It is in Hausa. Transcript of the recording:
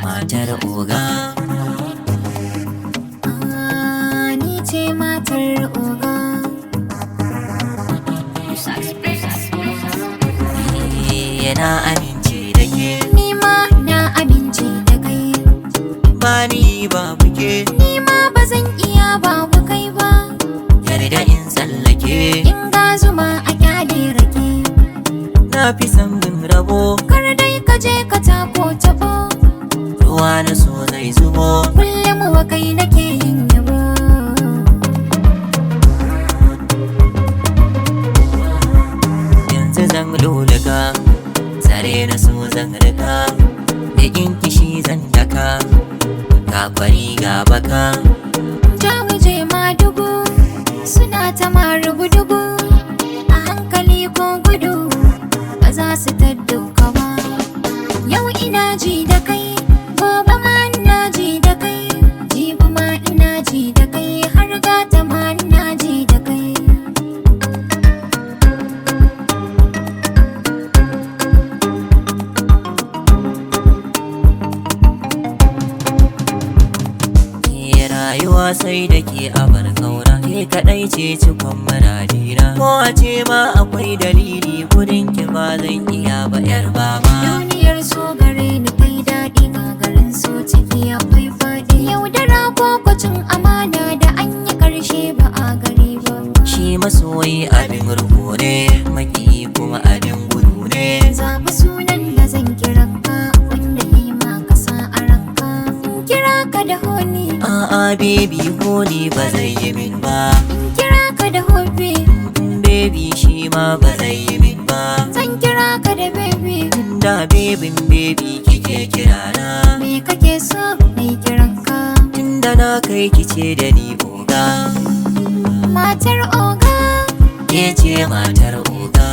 Matar oga. Ni ce matar oga. Na amince da ke, Ni ma na amince da kai. ba ni babu ke, Ni ma ba zan iya babu kai ba. yarda in tsallake. In ga zuma a kyale rake. Na fi son bin rabo, Kar dai ka je ka tako tabo. ruwa na so zai zubo. Kullum wa kai nake yin yabo. Yanzu zan lulluka, tsare na so zan rika, da in kishi zan daka, ga kwari ga baka. Ja mu je ma dubu, suna ta ma rubu-dubu. A hankali ko gudu, ba za su taddauka ba. Yau ina ji da kai, gobe ma ina ji da kai. Jibi ma ina ji da kai, har gata ma ina ji da kai. Rayuwa sai da ke abar kauna, ke kaɗai ce cikon muradina. Ko a ce ma akwai dalili, gudun ki ba zan iya ba yar baba. Duniyar so gare ni kai daɗi, garin so ciki akwai faɗi. Yaudara ko kwacin amana da an yi ƙarshe ba a gari ba. Shi masoyi abin rubo ne, maki kuma abin gudu ne. Zaɓi sunan da zan kiran ka, wanda yi ma ka sa a ranka. In kira ka da honi, A'a baby honi ba zai yi min ba, in kira ka da hobi. baby shi ma ba zai yi min ba. Zan kira ka da baby. Da babin baby kike kirana, Me kake so na yi kiran ka? tunda na kai kice da ni oga. Matar oga. Ke ce matar oga.